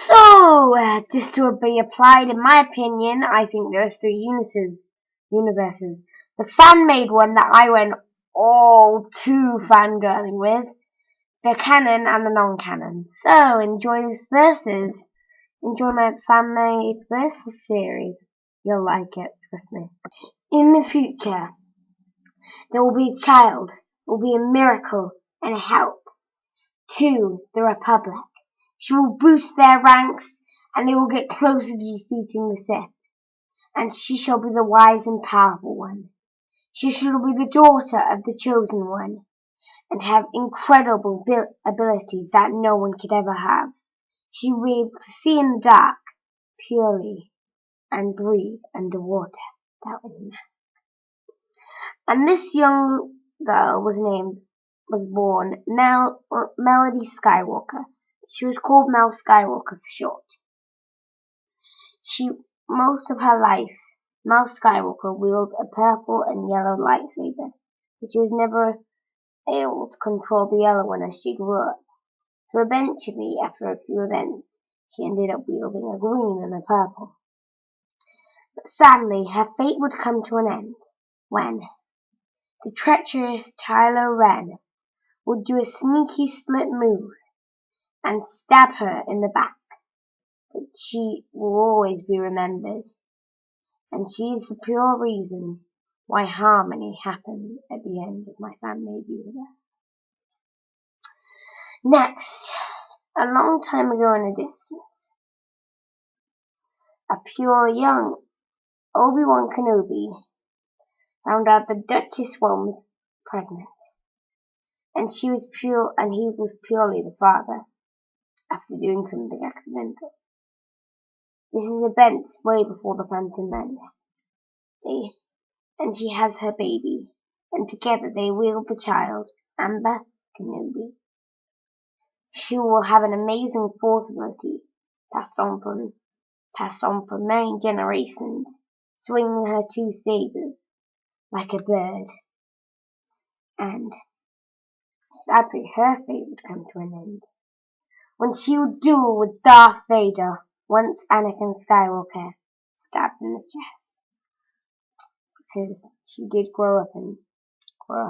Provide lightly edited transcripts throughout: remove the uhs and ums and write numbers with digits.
So, just to be applied, in my opinion, I think there's three universes. The fan-made one that I went all too fangirling with, the canon and the non-canon. So, enjoy my fan-made versus series. You'll like it, trust me. In the future, there will be a child, will be a miracle and a help to the Republic. She will boost their ranks, and they will get closer to defeating the Sith. And she shall be the wise and powerful one. She shall be the daughter of the chosen one, and have incredible abilities that no one could ever have. She will be able to see in the dark, purely, and breathe underwater. That was enough. And this young girl was born Melody Skywalker. She was called Mel Skywalker for short. Most of her life, Mel Skywalker wielded a purple and yellow lightsaber, but she was never able to control the yellow one as she grew up. So eventually, after a few events, she ended up wielding a green and a purple. But sadly, her fate would come to an end when the treacherous Kylo Ren would do a sneaky split move and stab her in the back. But she will always be remembered, and she is the pure reason why harmony happened at the end of my fan-made universe. Next, a long time ago in a distance, a pure young Obi-Wan Kenobi found out the Duchess was pregnant, and he was purely the father after doing something accidental. This is events way before the Phantom Menace. And she has her baby, and together they wield the child, Amber Kenobi. She will have an amazing force ability passed on for many generations, swinging her two sabers like a bird. And sadly, her fate would come to an end when she would duel with Darth Vader once Anakin Skywalker stabbed in the chest, because she did grow up as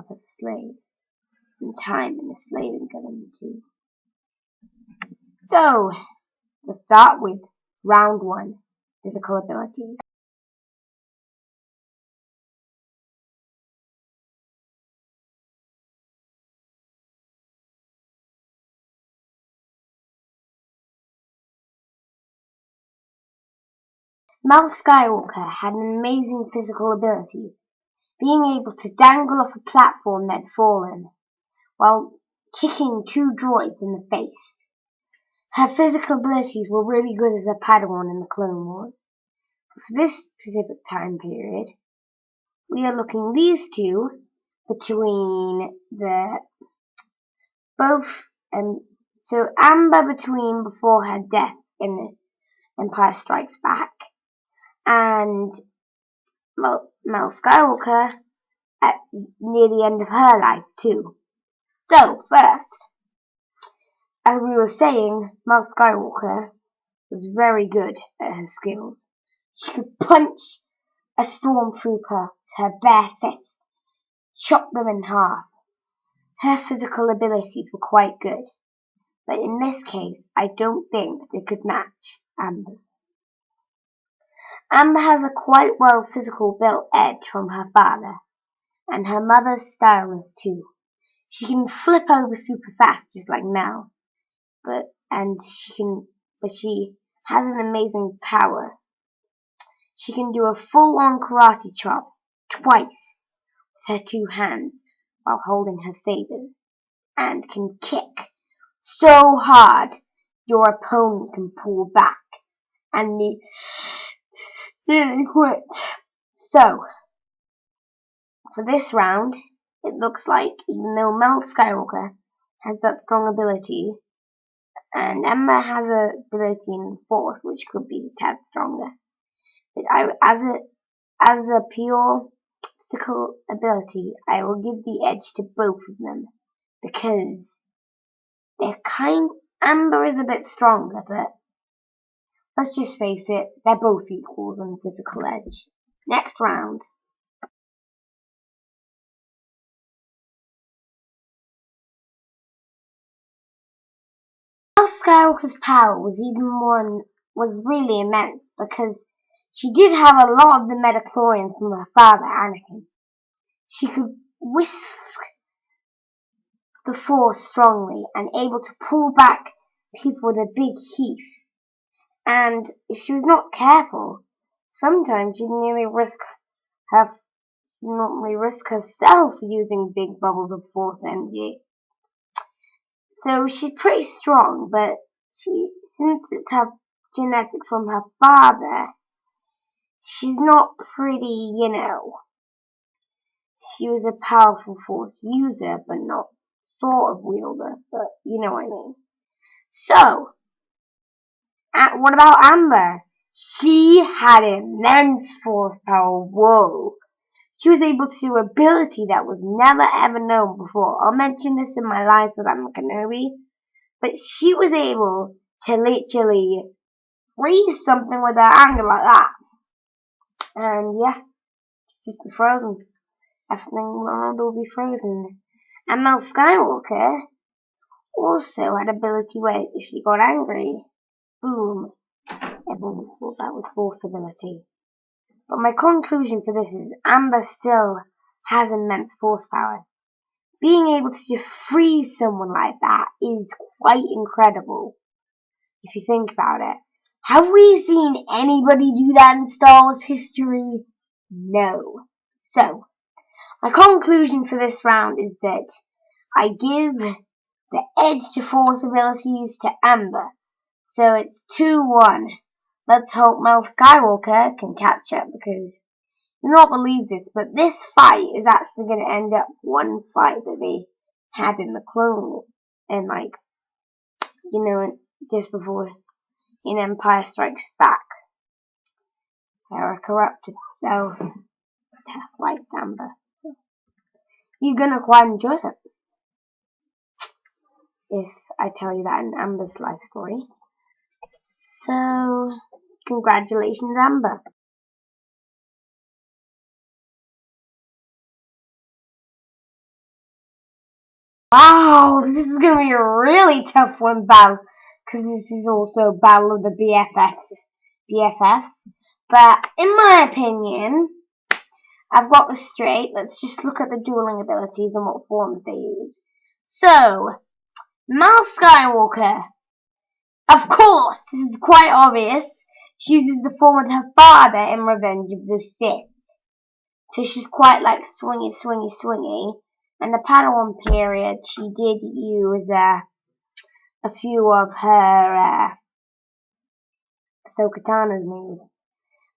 a slave, in time in a slaving government too. So, let's start with round 1, physical abilities. Mel Skywalker had an amazing physical ability, being able to dangle off a platform that had fallen, while kicking 2 droids in the face. Her physical abilities were really good as a Padawan in the Clone Wars. For this specific time period, we are looking these two between so Amber between before her death in Empire Strikes Back, and Mel Skywalker at near the end of her life too. So first, as we were saying, Mel Skywalker was very good at her skills. She could punch a stormtrooper with her bare fist, chop them in half. Her physical abilities were quite good, but in this case, I don't think they could match Amber's. Amber has a quite well physical built edge from her father, and her mother's stylist too. She can flip over super fast just like Mel, but she has an amazing power. She can do a full-on karate chop twice with her 2 hands while holding her sabers, and can kick so hard your opponent can pull back and nearly quit. So, for this round, it looks like even though Mel Skywalker has that strong ability, and Emma has an ability in the Force which could be a tad stronger, but as a pure physical ability, I will give the edge to both of them, because Amber is a bit stronger, but Let's just face it, they're both equals on physical edge. Next round. Skywalker's power was really immense because she did have a lot of the midichlorians from her father, Anakin. She could whisk the Force strongly and able to pull back people with a big heat. And if she was not careful, sometimes she'd normally risk herself using big bubbles of Force energy. So she's pretty strong, but since it's her genetics from her father, she's not pretty, She was a powerful Force user, but not sort of wielder, but you know what I mean. So, what about Amber? She had immense Force power, whoa. She was able to do an ability that was never ever known before. I'll mention this in my life with Kenobi. But she was able to literally freeze something with her anger like that. And yeah, just be frozen. Everything around will be frozen. And Mel Skywalker also had ability where if she got angry, boom, everyone thought that was Force ability. But my conclusion for this is Amber still has immense Force power. Being able to just freeze someone like that is quite incredible, if you think about it. Have we seen anybody do that in Star Wars history? No. So, my conclusion for this round is that I give the edge to Force abilities to Amber. So it's 2-1. Let's hope Mel Skywalker can catch up because you not believe this, but this fight is actually going to end up one fight that they had in the Clone Wars, and just before in Empire Strikes Back. They are corrupted, so like Amber. You're gonna quite enjoy it if I tell you that in Amber's life story. So, congratulations, Amber. Wow, this is gonna be a really tough one, Battle, because this is also Battle of the BFFs. But in my opinion, I've got this straight. Let's just look at the dueling abilities and what forms they use. So, Mel Skywalker, of course, this is quite obvious. She uses the form of her father in Revenge of the Sith. So she's quite like swingy. And the Padawan period, she did use a few of her Ahsoka Tano's moves.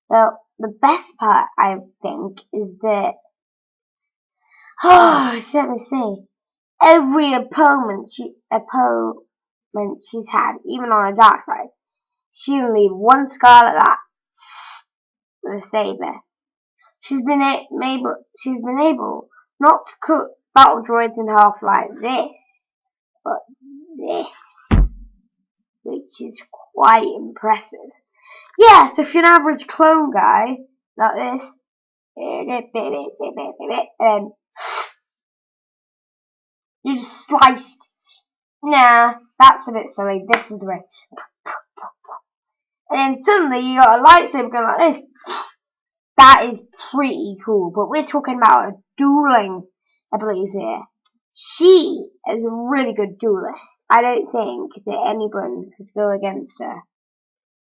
Well, the best part, I think, is that, let me see, every opponent she's had, even on her dark side, she'll leave one scar like that with a saber. She's been able not to cut battle droids in half like this, but this, which is quite impressive. Yeah, so if you're an average clone guy like this, you're just sliced. Nah, that's a bit silly. This is the way. And then suddenly you got a lightsaber going like this. That is pretty cool. But we're talking about a dueling abilities here. She is a really good duelist. I don't think that anyone could go against her.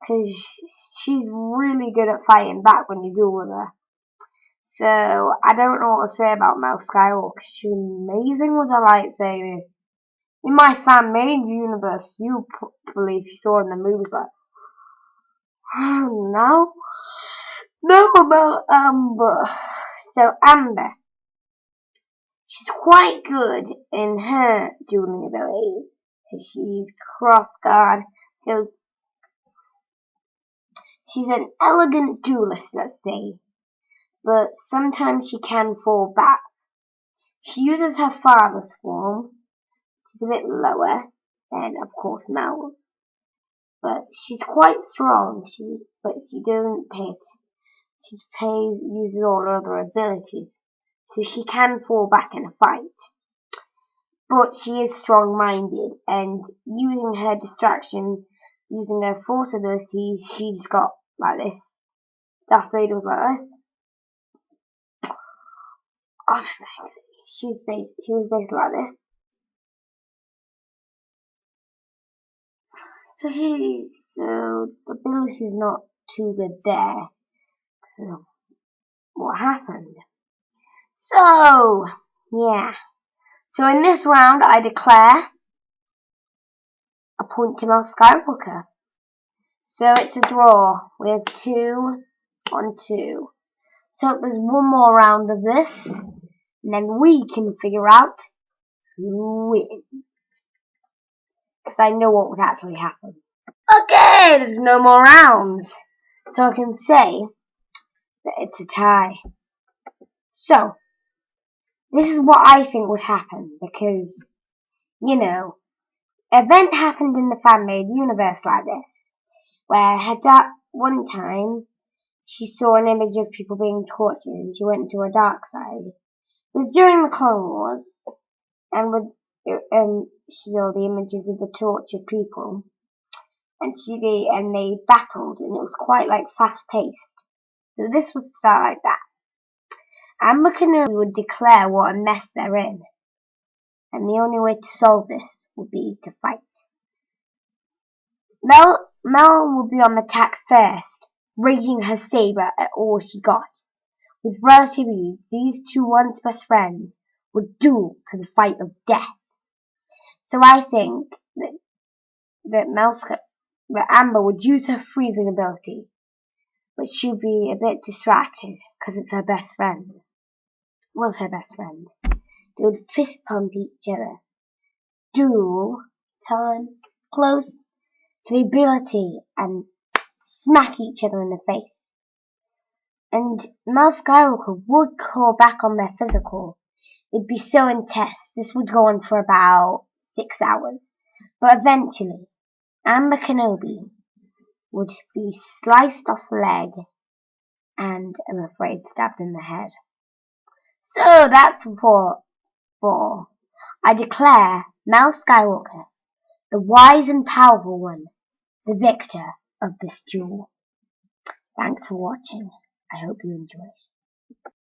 Because she's really good at fighting back when you duel with her. So, I don't know what to say about Mel Skywalker. She's amazing with her lightsaber. In my fan-made universe, you probably, if you saw her in the movies, like, oh, no about Amber. So, Amber, she's quite good in her dueling abilities. She's cross-guard. So, she's an elegant duelist, let's say. But sometimes she can fall back. She uses her father's form, which is a bit lower than, of course, Mel's. but she's quite strong. But she doesn't pay it. Uses all her other abilities, so she can fall back in a fight. But she is strong-minded, and using her distraction, using her force abilities, she just got like this. Darth Vader was like this. Oh, she was basically like this. So the ability is not too good there. So what happened? So yeah. So in this round, I declare a point to Mount Skywalker. So it's a draw. We have 2-2. So there's one more round of this, and then we can figure out who wins. Because I know what would actually happen. Okay, there's no more rounds. So I can say that it's a tie. So, this is what I think would happen, because, event happened in the fan-made universe like this, where her dad, one time, she saw an image of people being tortured, and she went to a dark side. It was during the Clone Wars, and she saw the images of the tortured people, and they battled, and it was quite like fast-paced. So this would start like that. Amber Kenobi would declare what a mess they're in, and the only way to solve this would be to fight. Mel would be on the attack first, raising her saber at all she got. With relative ease, these two once best friends would duel to the fight of death. So I think that Amber would use her freezing ability, but she'd be a bit distracted because it's her best friend. Was her best friend. They would fist pump each other. Duel time close to the ability and smack each other in the face. And Mel Skywalker would call back on their physical. It'd be so intense. This would go on for about 6 hours. But eventually, Amber Kenobi would be sliced off the leg and, I'm afraid, stabbed in the head. So that's what for. I declare Mel Skywalker, the wise and powerful one, the victor of this duel. Thanks for watching. I hope you enjoyed.